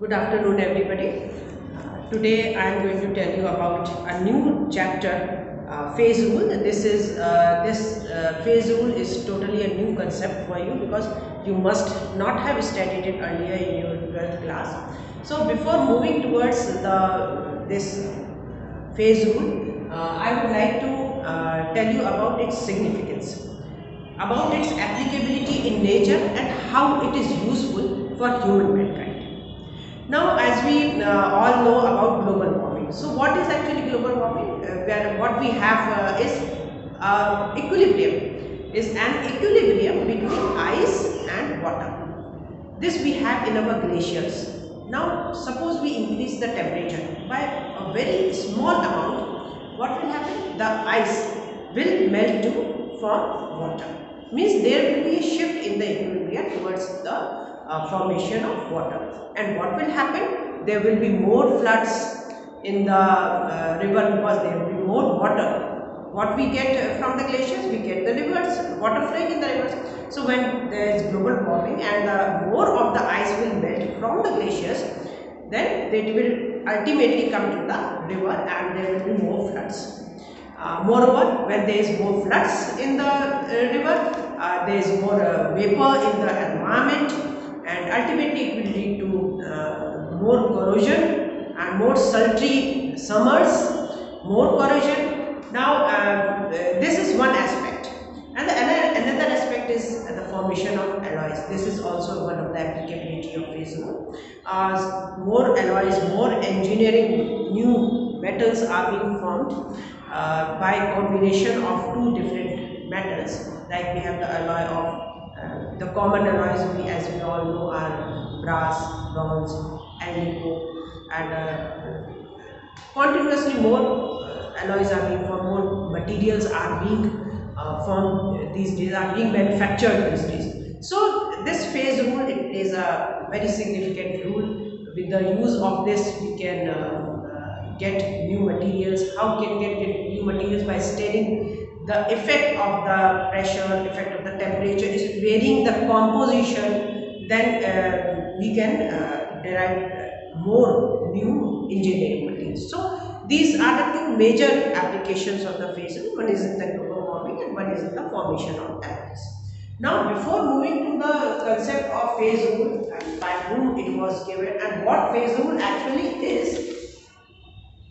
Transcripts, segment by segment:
Good afternoon, everybody. Today I am going to tell you about a new chapter, phase rule. This phase rule is totally a new concept for you because you must not have studied it earlier in your 12th class. So before moving towards this phase rule, I would like to tell you about its significance, about its applicability in nature, and how it is useful for human mankind. Now, as we all know about global warming, so what is actually global warming? Where what we have is equilibrium, is an equilibrium between ice and water. This we have in our glaciers. Now, suppose we increase the temperature by a very small amount, what will happen? The ice will melt to form water. Means there will be a shift in the equilibrium towards the formation of water. And what will happen? There will be more floods in the river because there will be more water. What we get from the glaciers? We get the rivers, water flowing in the rivers. So when there is global warming and more of the ice will melt from the glaciers, then it will ultimately come to the river and there will be more floods. Moreover, when there is more floods in the river, there is more vapor in the environment, and ultimately it will lead to more corrosion and more sultry summers, more corrosion. Now, this is one aspect, and another aspect is the formation of alloys. This is also one of the applicability of phase rule. More alloys, more engineering, new metals are being formed by combination of two different metals. Like we have the alloy of the common alloys, as we all know, are brass, bronze, and nickel, and continuously more alloys are being formed, more materials are being formed these days, are being manufactured these days. So this phase rule, it plays a very significant role. With the use of this, we can get new materials. How can we get new materials? By studying the effect of the pressure, effect of the temperature is varying the composition, then we can derive more new engineering materials. So these are the two major applications of the phase rule. One is in the global warming and one is in the formation of alloys. Now, before moving to the concept of phase rule and by whom it was given and what phase rule actually is,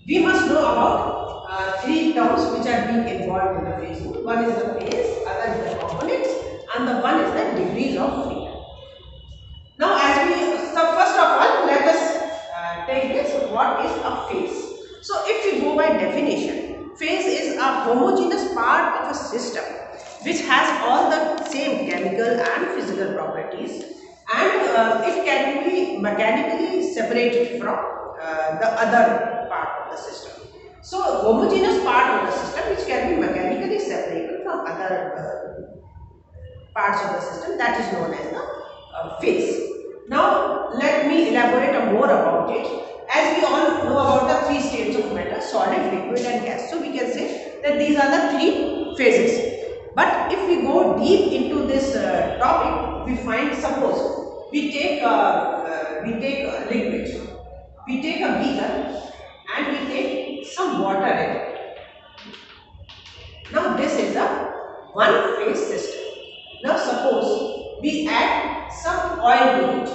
we must know about three terms which are being involved in the phase rule. One is the phase, other is the components, and the one is the degrees of freedom. Now, so first of all, let us take this. What is a phase? So, if we go by definition, phase is a homogeneous part of a system which has all the same chemical and physical properties, and it can be mechanically separated from the other part of the system. So, homogeneous part of the system which can be mechanically separated from other parts of the system, that is known as the phase. Now, let me elaborate more about it. As we all know about the three states of matter: solid, liquid, and gas. So, we can say that these are the three phases. But if we go deep into this topic, we find, suppose we take liquid, we take a beaker, and we take some water in it. Now, this is a one phase system. Now, suppose we add some oil to it.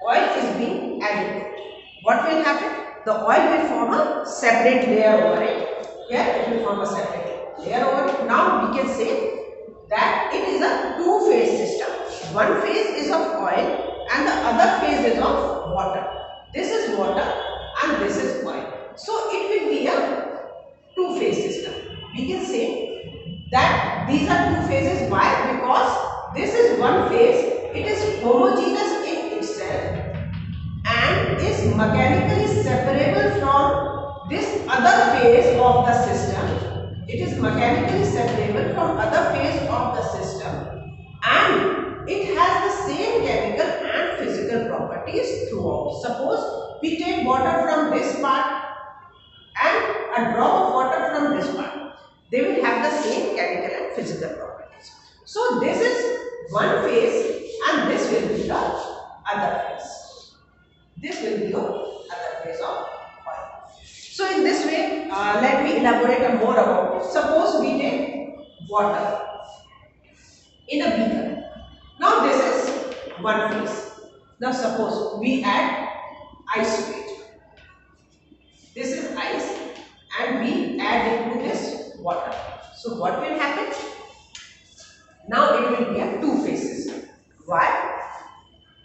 Oil is being added. What will happen? The oil will form a separate layer over it. Here it will form a separate layer over it. Now we can say that it is a two-phase system. One phase is of oil and the other phase is of water. This is water and this is oil. So it will be a two-phase system. We can say that these are two phases. Why? Because this is one phase. It is homogeneous in itself and is mechanically separable from this other phase of the system. It is mechanically separable from other phase of the system, and it has the same chemical and physical properties throughout. Suppose we take water from this part and a drop of water from this part. They will have the same chemical and physical properties. So this is one phase and this will be the other phase. This will be your other phase of oil. So in this way, let me elaborate more about it. Suppose we take water in a beaker. Now this is one phase. Now suppose we add ice to it. This is ice and we add into this water. So what will happen? Now it will be a two-phase system. Why?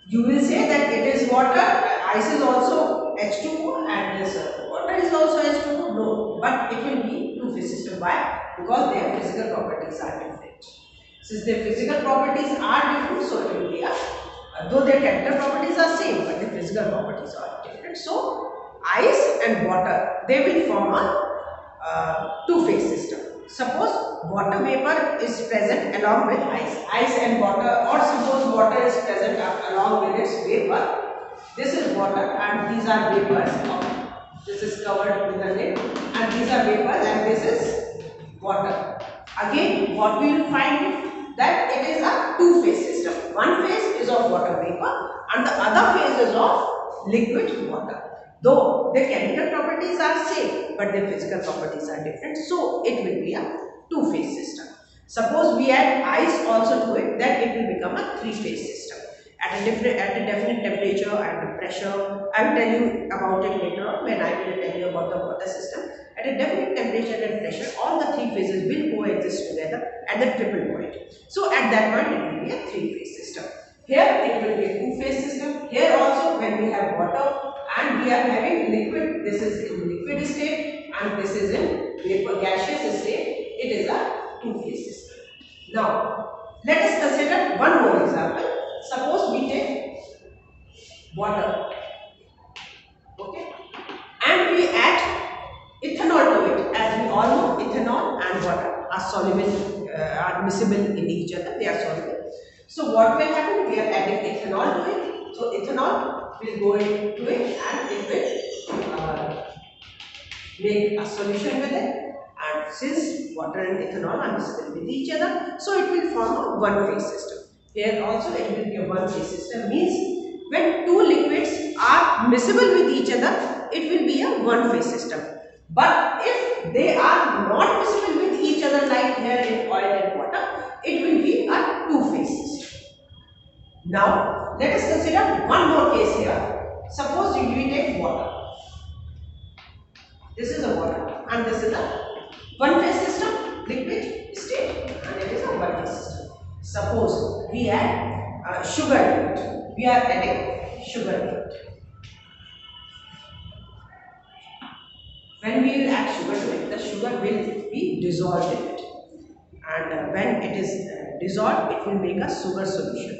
You will say that it is water, ice is also H2O and this water is also H2O. No, but it will be two-phase system. Why? Because their physical properties are different. Since their physical properties are different, so it will be a, though their chemical properties are same, but the physical properties are different. So ice and water, they will form a two-phase system. Suppose water vapor is present along with ice and water, or suppose water is present along with its vapor. This is water and these are vapors. This is covered with a lid and these are vapors and this is water. Again, what we will find that it is a two-phase system. One phase is of water vapor and the other phase is of liquid water. Though their chemical properties are same, but their physical properties are different, so it will be a two-phase system. Suppose we add ice also to it, then it will become a three-phase system. At a definite temperature and pressure, I will tell you about it later on when I will tell you about the water system. At a definite temperature and pressure, all the three phases will coexist together at the triple point. So at that point, it will be a three-phase system. Here it will be a two-phase system. Here also, when we have water and we are having liquid, this is in liquid state and this is in vapor gaseous state, it is a two-phase system. Now, let us consider one more example. Suppose we take water, okay, and we add ethanol to it. As we all know, ethanol and water are soluble, are miscible in each other, they are soluble. So what will happen? We are adding ethanol to it. So ethanol will go into it and it will make a solution with it. And since water and ethanol are miscible with each other, so it will form a one-phase system. Here also it will be a one-phase system, means when two liquids are miscible with each other, it will be a one-phase system. But if they are not miscible with each other, like here in oil and water, it will be a two-phase system. Now, let us consider one more case here. Suppose we take water. This is a water and this is a one-phase system, liquid state, and it is a one-phase system. Suppose we add sugar to it. We are adding sugar to it. When we will add sugar to it, the sugar will be dissolved in it. And when it is dissolved, it will make a sugar solution.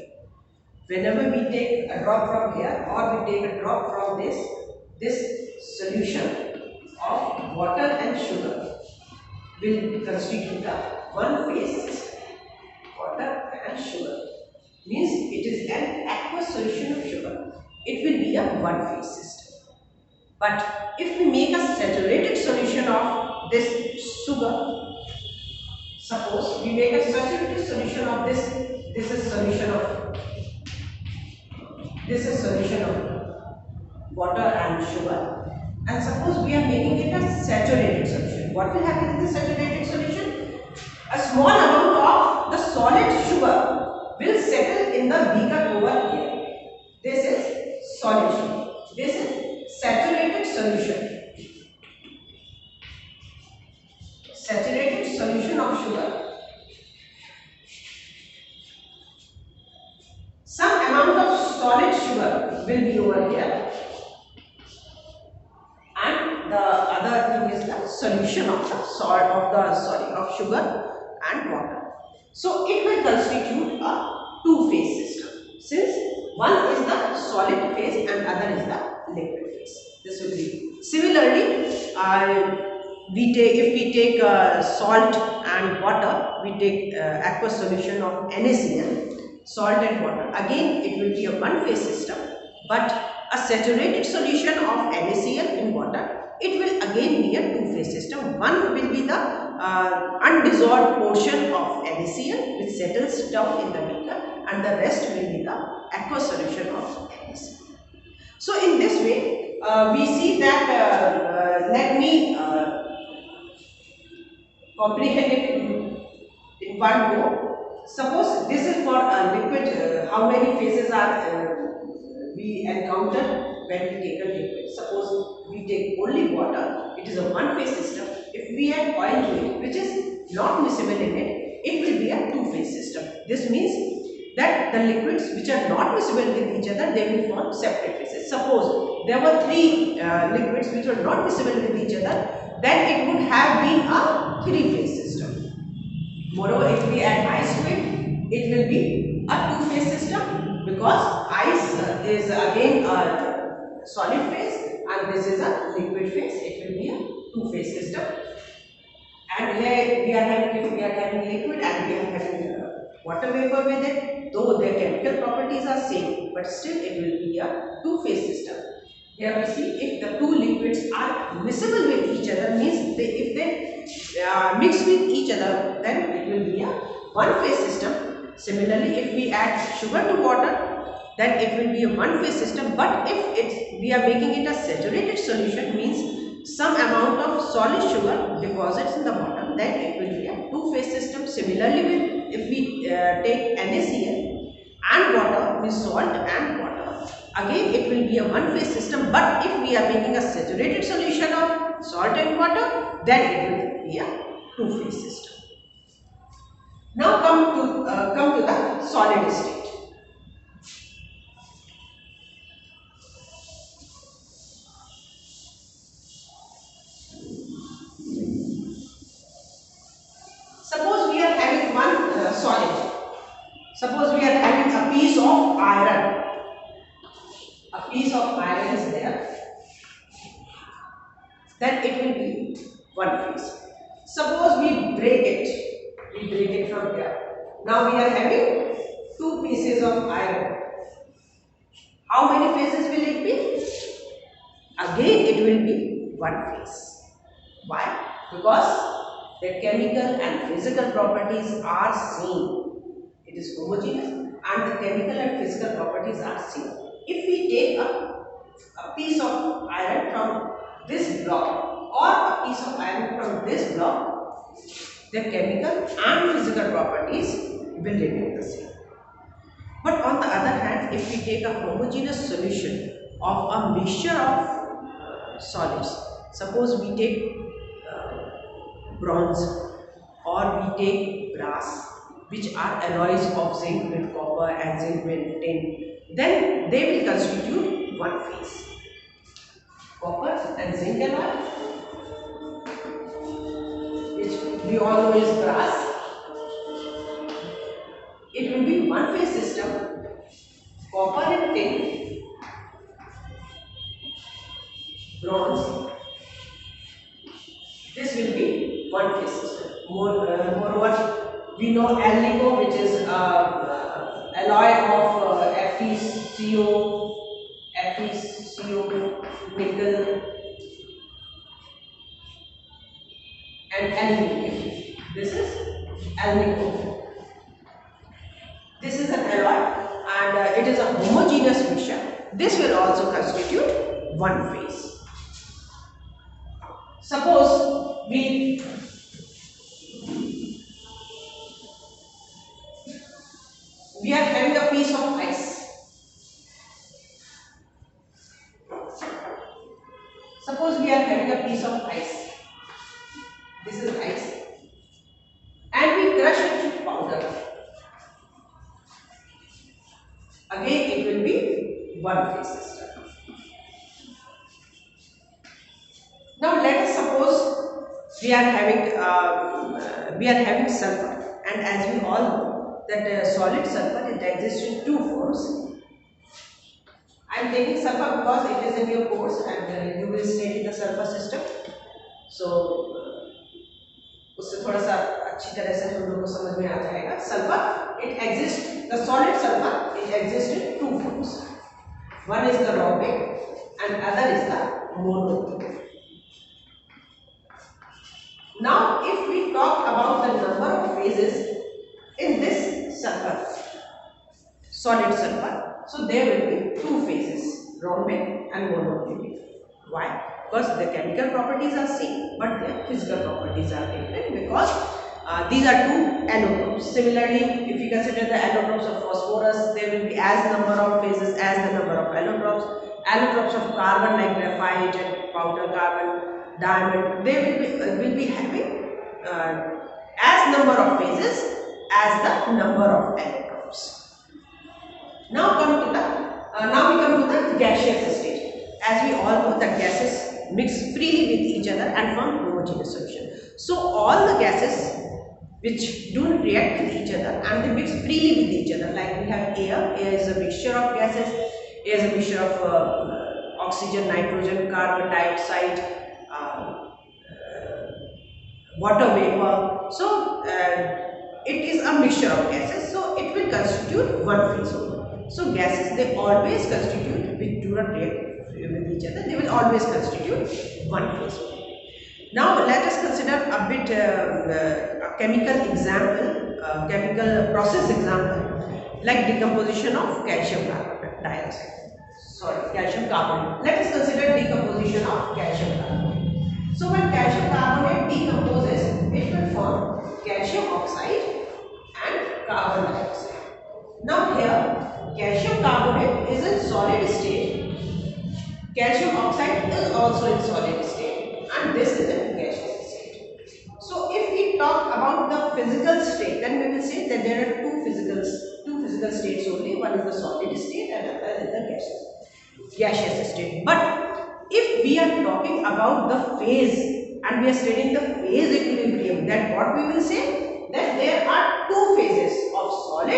Whenever we take a drop from here or we take a drop from this solution of water and sugar will constitute a one-phase system. Water and sugar means it is an aqueous solution of sugar. It will be a one-phase system. But if we make a saturated solution of this sugar, suppose we make a saturated solution of this is solution of water and sugar, and suppose we are making it a saturated solution. What will happen in the saturated solution? A small amount of the solid sugar will settle in the beaker over here. This is solid sugar. This is saturated solution. Saturated solution of sugar. Some amount of solid sugar will be over here, and the other thing is the solution of the salt of sugar and water. So it will constitute a two-phase system, since one is the solid phase and other is the liquid phase. This will be similarly. If we take salt and water, we take aqueous solution of NaCl, salt and water. Again, it will be a one-phase system, but a saturated solution of NaCl in water, it will again be a two-phase system. One will be the undissolved portion of NaCl which settles down in the beaker, and the rest will be the aqueous solution of NaCl. So in this way, we see that, let me comprehend it in one go. Suppose this is for a liquid, how many phases are we encounter when we take a liquid. Suppose we take only water, it is a one phase system. If we add oil to it, which is not miscible in it, it will be a two phase system. This means that the liquids which are not miscible with each other, they will form separate phases. Suppose there were three liquids which were not miscible with each other, then it would have been a three phase system. Moreover, if we add ice to it, it will be a two phase system, because ice is again a solid phase and this is a liquid phase. It will be a two phase system. And here we are having, if we are having liquid and we are having water vapor with it, though their chemical properties are same, but still it will be a two phase system. Here we see, if the two liquids are miscible with each other, means if they mix with each other, then it will be a one phase system. Similarly, if we add sugar to water, then it will be a one phase system. But if we are making it a saturated solution, means some amount of solid sugar deposits in the bottom, then it will be a two phase system. Similarly, if we take NaCl and water, means salt and water, again it will be a one phase system. But if we are making a saturated solution of salt and water, then it will be a two phase system. Now come to the solid state. Suppose we are having one solid. Suppose we are having a piece of iron. A piece of iron is there. Then it will be one phase. Suppose we break it. We break it from here. Now we are having two pieces of iron. How many phases will it be? Again it will be one phase. Why? Because the chemical and physical properties are same. It is homogeneous and the chemical and physical properties are same. If we take a piece of iron from this block or a piece of iron from this block, the chemical and physical properties will remain the same. But on the other hand, if we take a homogeneous solution of a mixture of solids, suppose we take bronze or we take brass, which are alloys of zinc with copper and zinc with tin, then they will constitute one phase. Copper and zinc alloy, which we all know is brass, it will be one phase system. Copper and tin, bronze, this will be one phase system. Moreover, we know alnico, which is alloy of FeCO, nickel, and aluminium. This is alnico. This is an alloy and it is a homogeneous mixture. This will also constitute one phase. Suppose we are having a piece of ice. Suppose we are having a piece of ice. This is ice. And we crush it to powder. Again it will be one phase system. Now let us suppose we are having sulfur, and as we all know that solid sulfur, it exists in two forms. I am taking sulfur because it is in your course and you will study the sulfur system. So उससे थोड़ा सा अच्छी तरह से हम लोगों को समझ में आ जाएगा. Sulfur, it exists, the solid sulfur, it exists in two forms. One is the raw bit and other is the mono. Now if we talk about the number of phases in this sulfur, solid sulfur, so there will be two phases. rhombic and monoclinic. Why? Because the chemical properties are same, but their physical properties are different, because these are two allotropes. Similarly, if you consider the allotropes of phosphorus, there will be as number of phases as the number of allotropes. Allotropes of carbon like graphite and powder carbon, diamond, they will be having as number of phases as the number of allotropes. Now we come to the gaseous state. As we all know that gases mix freely with each other and form homogeneous solution. So all the gases which do not react with each other and they mix freely with each other, like we have air. Air is a mixture of gases. Air is a mixture of oxygen, nitrogen, carbon dioxide, water vapor. So it is a mixture of gases, so it will constitute one phase only. So gases, they always constitute, which do not react with each other, they will always constitute one phase only. Now let us consider a bit a chemical example, chemical process example, like decomposition of calcium dioxide. Sorry, calcium carbonate. Let us consider decomposition of calcium carbonate. So when calcium carbonate decomposes, it will form calcium oxide and carbon dioxide. Now here, calcium carbonate is in solid state, calcium oxide is also in solid state, and this is in gaseous state. So if we talk about the physical state, then we will say that there are two physical states only. One is the solid state and another is the gaseous state. But if we are talking about the phase and we are studying the phase equilibrium, then what we will say, that there are two phases of solid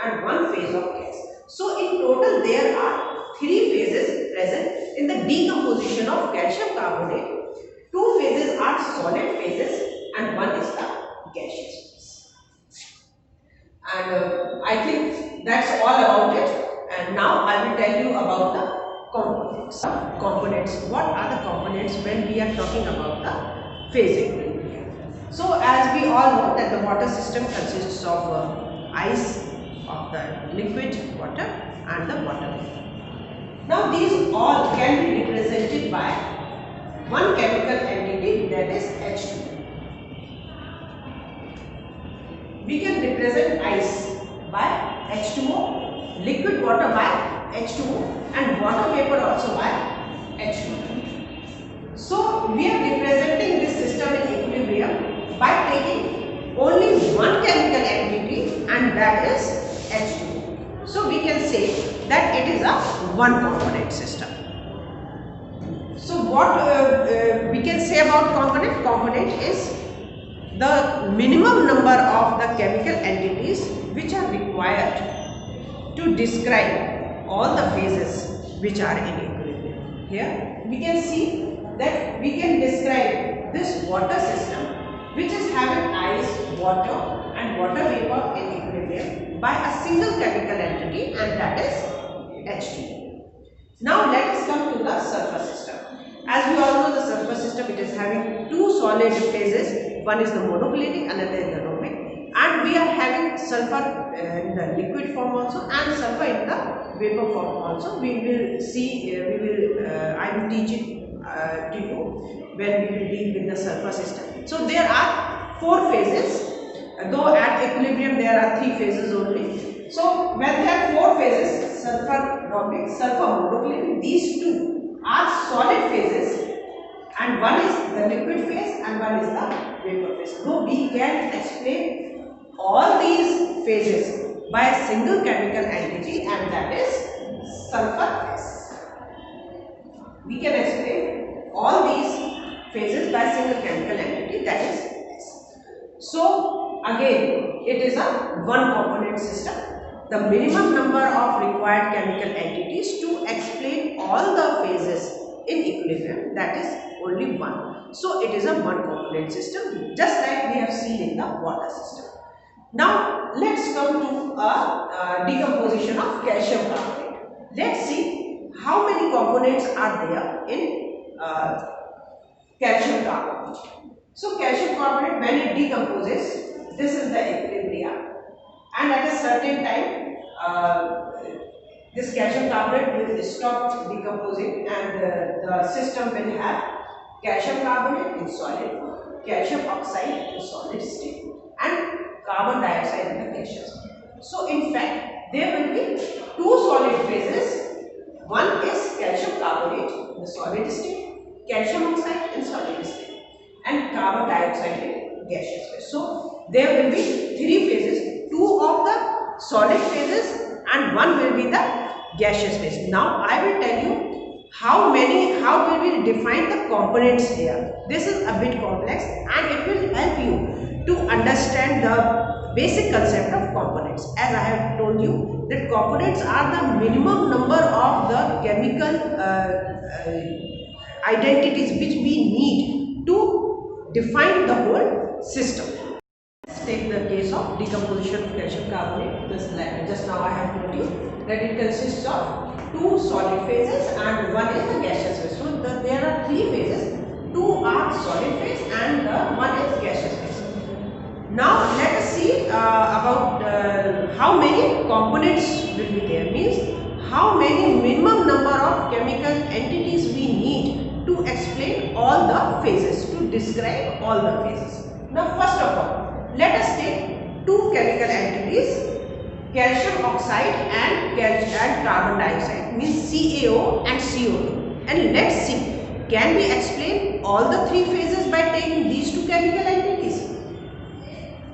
and one phase of gas. So in total there are three phases present in the decomposition of calcium carbonate. Two phases are solid phases and one is the gaseous phase. And I think that's all about it. And now I will tell you about the components. What are the components when we are talking about the phase equilibrium? So as we all know that the water system consists of ice, of the liquid water and the water vapor. Now these all can be represented by one chemical entity, that is H2O. We can represent ice by H2O, liquid water by H2O and water vapor also by H2O. So we are representing this system in equilibrium by taking only one chemical entity, and that is H2O. So we can say that it is a one component system. So what we can say about component? Component is the minimum number of the chemical entities which are required to describe all the phases which are in equilibrium. Here we can see that we can describe this water system which is having ice, water and water vapor in equilibrium by a single chemical entity, and that is H2O. Now let us come to the sulfur system. As we all know, the sulfur system, it is having two solid phases. One is the monoclinic, another is the rhombic, and we are having sulfur in the liquid form also and sulfur in the vapor form also. We will see, I will teach it to you when we will deal with the sulfur system. So there are four phases, though at equilibrium there are three phases only. So when there are four phases, sulfur rhombic, sulfur monoclinic, these two are solid phases, and one is the liquid phase and one is the vapor phase. So we can explain all these phases by a single chemical entity, and that is sulfur phase. We can explain all these phases by a single chemical entity, that is S. So again, it is a one component system. The minimum number of required chemical entities to explain all the phases in equilibrium, that is only one. So it is a one component system, just like we have seen in the water system. Now let's come to a decomposition of calcium carbonate. Let's see how many components are there in calcium carbonate. So calcium carbonate, when it decomposes, this is the equilibrium, and at a certain time this calcium carbonate will stop decomposing, and the system will have calcium carbonate in solid form, calcium oxide in solid state, and carbon dioxide in the gaseous state. So in fact, there will be two solid phases. One is calcium carbonate in the solid state, calcium oxide in solid state, and carbon dioxide in gaseous phase. So there will be three phases, two of the solid phases and one will be the gaseous phase. Now I will tell you how will we define the components here. This is a bit complex and it will help you to understand the basic concept of components. As I have told you that components are the minimum number of the chemical identities which we need to define the whole system. Let's take the case of decomposition of calcium carbonate. Just now I have told you that it consists of two solid phases and one is the gaseous phase. So there are three phases. Two are solid phase and one is gaseous phase. Now let us see about how many components will be there. Means how many minimum number of chemical entities we need to explain all the phases, to describe all the phases. Now first of all, let us take two chemical entities, calcium oxide and carbon dioxide, means CaO and CO2, and let's see, can we explain all the three phases by taking these two chemical entities?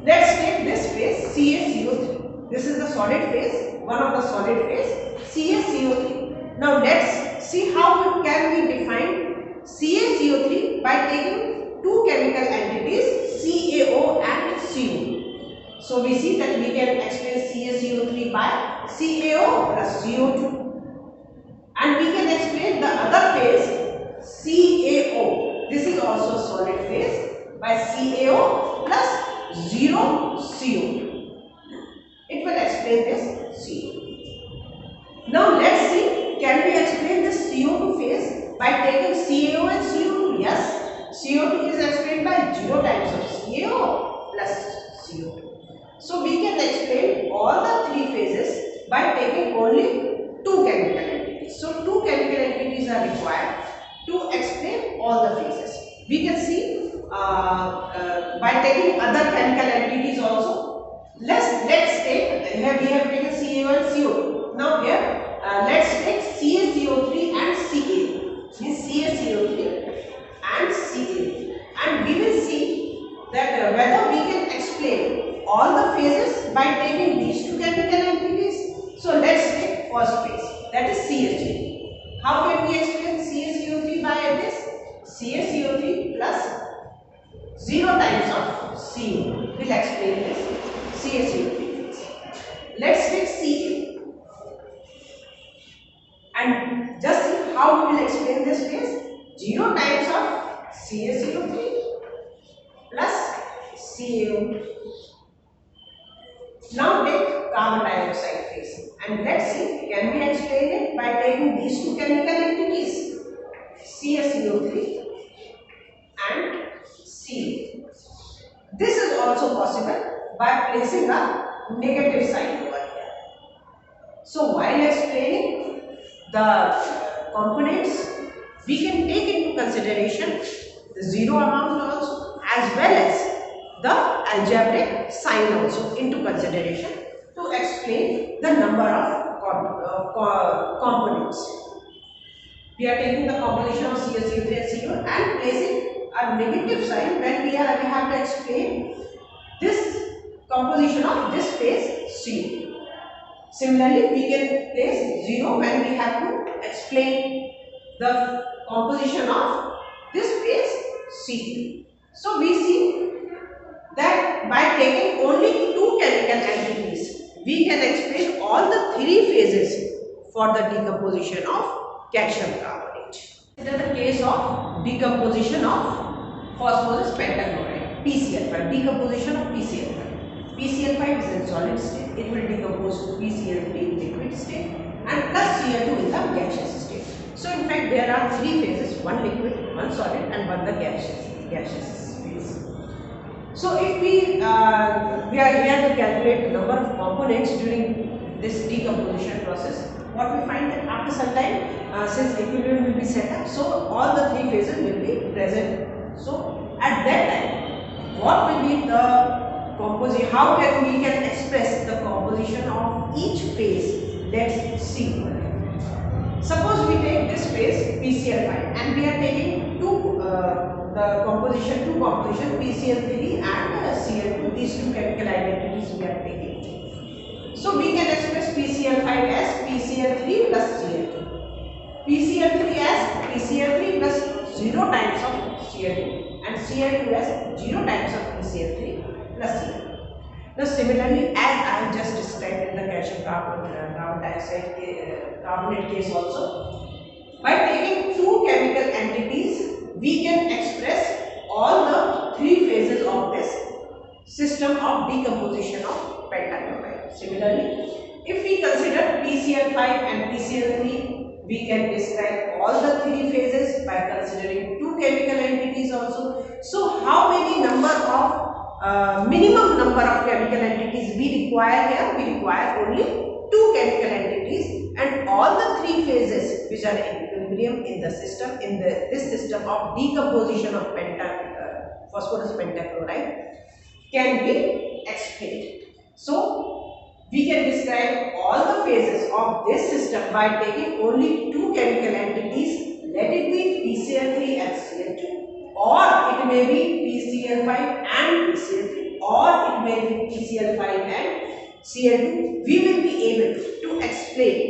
Let's take this phase CaCO3. This is the solid phase, one of the solid phase, CaCO3. Now let's see how can we define CaCO3 by taking two chemical entities CaO and CO2. So we see that we can explain CaCO3 by CaO plus CO2, and we can explain the other phase CaO. This is also solid phase by CaO plus 0 CO2. It will explain this CO2. Now let's see, can we explain this CO2 phase by taking CaO and CO2? Yes, CO2 is explained by 0 times of CaO plus CO2. So we can explain all the three phases by taking only two chemical entities. So two chemical entities are required to explain all the phases. We can see by taking other chemical entities also. Let's take, here we have taken CaO and CO2. Now here let's take CaCO3 and Ca. Means CaCO3 and Ca, and we will see that whether we can explain all the phases by taking these two chemical entities. So let's take first phase, that is CaCO3. How can we explain CaCO3 by this? CaCO3 plus 0 times of CO. We'll explain this CaCO3 phase. Let's take Ca and just see how we will explain this phase. 0 times of CaCO3 plus CaO. Now take carbon dioxide phase and let's see, can we explain it by taking these two chemical entities CaCO3 and Ca. This is also possible by placing a negative sign over here. So while explaining the components, we can take into consideration the zero amount also as well as the algebraic sign also into consideration to explain the number of components. We are taking the composition of CaCO3 and CO and placing a negative sign when we have to explain this composition of this phase CO. Similarly, we can place 0 when we have to explain the composition of this phase CO. So we see that by taking only two chemical entities, we can explain all the three phases for the decomposition of calcium carbonate. Consider the case of decomposition of phosphorus pentachloride, PCl5, decomposition of PCl5. PCl5 is in solid state, it will decompose to PCl3 in liquid state and plus Cl2 in the gaseous state. So in fact there are three phases, one liquid, one solid and one the gaseous phase. So if we are here to calculate the number of components during this decomposition process, what we find that after some time, since equilibrium will be set up, so all the three phases will be present. So at that time, what will be the composition? How can we express the composition of each phase? Let's see. Suppose we take this phase PCl5 and we are taking the composition PCl3 and Cl2. These two chemical identities we are taking. So we can express PCl5 as PCl3 plus Cl2. PCl3 as PCl3 plus 0 times of Cl2 and Cl2 as 0 times of PCl3 plus Cl2. Now similarly, as I have just described in the calcium carbon dioxide carbonate case also, by taking two chemical entities, we can express all the three phases of this system of decomposition of pentachloride. Similarly, if we consider PCl5 and PCl3, we can describe all the three phases by considering two chemical entities also. So how many minimum number of chemical entities we require here? We require only two chemical entities, and all the three phases which are in equilibrium in the system, this system of decomposition of phosphorus pentachloride can be explained. So we can describe all the phases of this system by taking only two chemical entities, let it be PCl3 and Cl2, or it may be PCl5 and PCl3, or it may be PCl5 and Cl2. We will be able to explain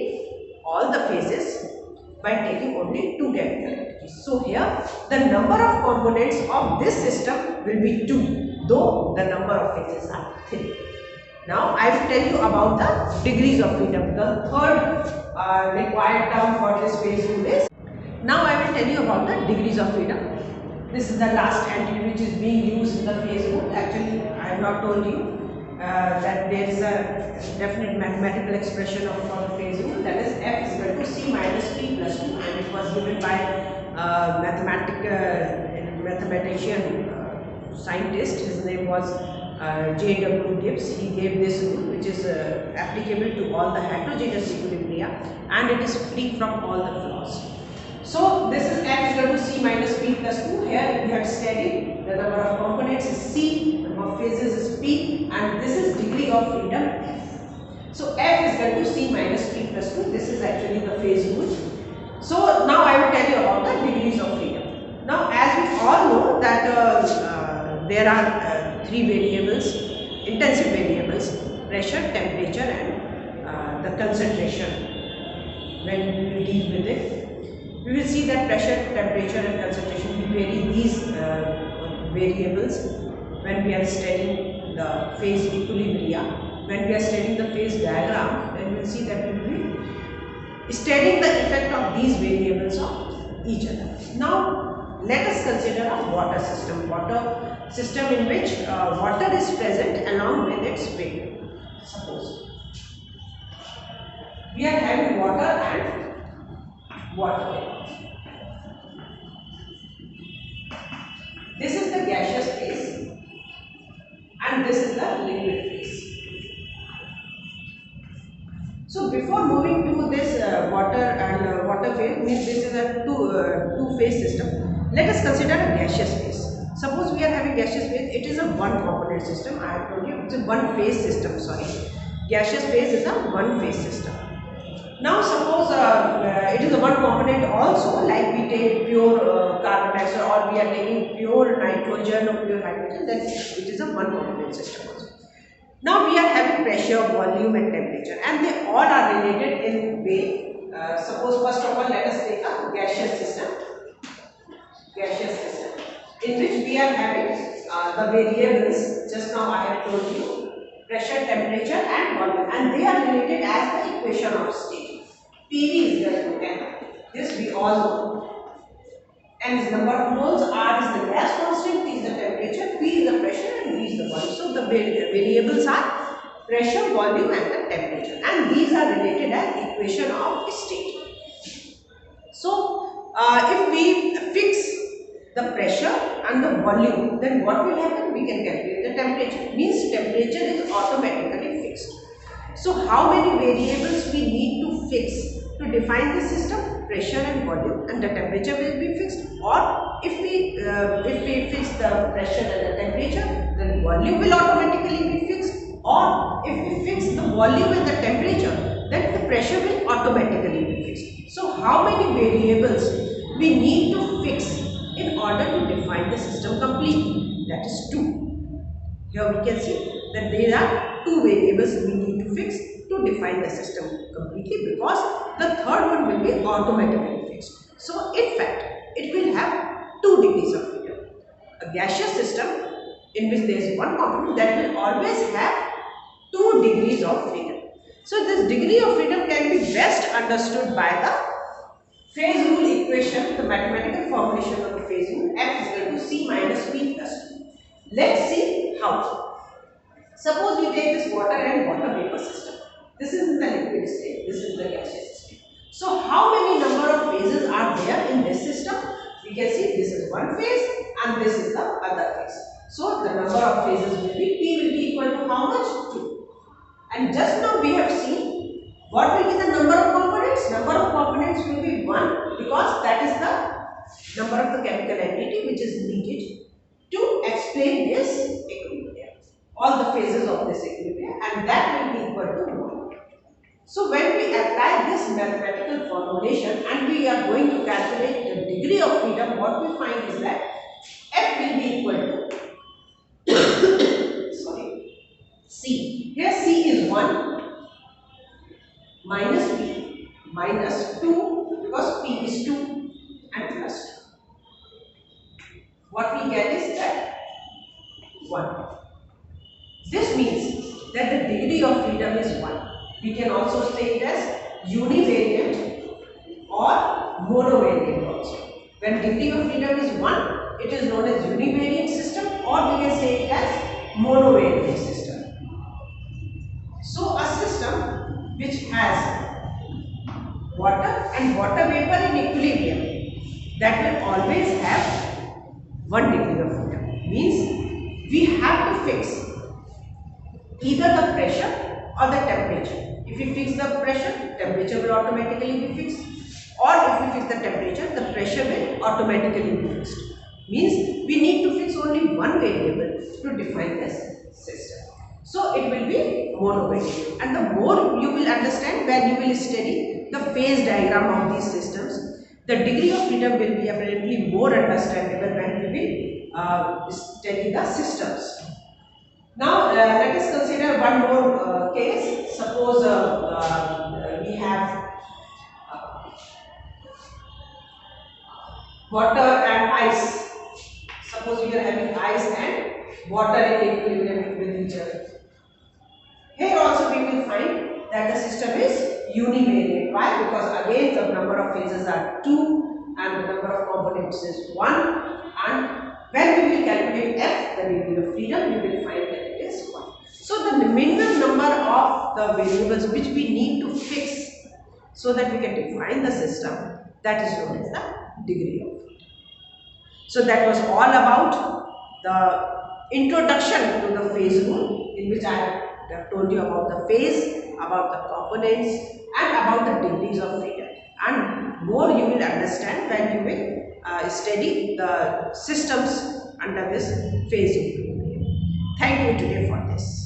all the phases by taking only two chemical entities. So here the number of components of this system will be 2, though the number of phases are 3. Now I will tell you about the degrees of freedom. The third required term for this phase rule is. Now I will tell you about the degrees of freedom. This is the last entity which is being used in the phase rule. Actually, I have not told you that there is a definite mathematical expression for the phase rule, that is F is equal to C minus P plus 2, and it was given by mathematician scientist. His name was J.W. Gibbs. He gave this rule which is applicable to all the heterogeneous equilibria, and it is free from all the flaws. So this is F is equal to C minus P plus 2. Here we have studied the number of components is C, number of phases is P, and this is degree of freedom F. So F is equal to C minus P plus 2. This is actually the phase rule. So now I will tell you about the degrees of freedom. Now as we all know that there are three variables, intensive variables: pressure, temperature and the concentration. When we deal with it, we will see that pressure, temperature and concentration, we vary these variables when we are studying the phase equilibria. When we are studying the phase diagram, then we will see that we will be studying the effect of these variables on each other. Now let us consider a water system in which water is present along with its weight. Suppose we are having water and water. This is the gaseous phase and this is the liquid phase. So before moving to this water and water phase, means this is a two phase system. Let us consider a gaseous phase. Suppose we are having gaseous phase, it is a one component system. I have told you it's a one phase system. Sorry, gaseous phase is a one phase system. Now suppose it is a one component also, like we take pure carbon dioxide or we are taking pure nitrogen or pure hydrogen, then it is a one component system also. Now we are having pressure, volume and temperature, and they all are related in way. Suppose first of all let us take a gaseous system, in which we are having the variables. Just now I have told you, pressure, temperature and volume, and they are related as the equation of state. PV is equal to N. This we all know. N is number of moles, R is the gas constant, T is the temperature, P is the pressure and V is the volume. So the variables are pressure, volume and the temperature, and these are related as equation of state. So if we fix the pressure and the volume, then what will happen? We can calculate the temperature. Means temperature is automatically fixed. So how many variables we need to fix To define the system, pressure and volume and the temperature will be fixed, or if we fix the pressure and the temperature, then volume will automatically be fixed, or if we fix the volume and the temperature, then the pressure will automatically be fixed. So how many variables we need to fix in order to define the system completely? That is 2. Here we can see that there are 2 variables we need to fix to define the system completely, because the third one will be automatically fixed. So in fact, it will have 2 degrees of freedom. A gaseous system in which there is one component, that will always have 2 degrees of freedom. So this degree of freedom can be best understood by the phase rule equation, the mathematical formulation of the phase rule, F is equal to C minus P plus 2. Let's see how. Suppose we take this water and water vapor system. This is in the liquid state, this is the gaseous state. So how many number of phases are there in this system? We can see this is one phase and this is the other phase. So the number of phases will be, P will be equal to how much? 2. And just now we have seen what will be the number of components? Number of components will be 1, because that is the number of the chemical entity which is needed to explain this equilibrium, all the phases of this equilibrium, and that will be equal to 1. So when we apply this mathematical formulation and we are going to calculate the degree of freedom, what we find is that F will be equal to C. Here C is 1 minus P minus 2, because P is 2, and plus 2. What we get is that 1. This means that the degree of freedom is 1. We can also say it as univariate or monovariate also. When degree of freedom is 1, it is known as univariate system, or we can say it as monovariate system. So a system which has water and water vapor in equilibrium, that will always have 1 degree of freedom. Means we have to fix either the pressure or the temperature. If we fix the pressure, temperature will automatically be fixed, or if we fix the temperature, the pressure will automatically be fixed. Means we need to fix only one variable to define this system. So it will be monovariate, and the more you will understand when you will study the phase diagram of these systems, the degree of freedom will be apparently more understandable when we will study the systems. Now let us consider one more case. Suppose we have water and ice. Suppose we are having ice and water in equilibrium with each other. Here also we will find that the system is univariate. Why? Because again the number of phases are 2 and the number of components is 1, and when we will calculate F, the degree of freedom, we will find that it is 1. So the minimum number of the variables which we need to fix so that we can define the system, that is known as the degree of freedom. So that was all about the introduction to the phase rule, in which I have told you about the phase, about the components, and about the degrees of freedom. And more you will understand when you will study the systems under this phase rule. Thank you today for this.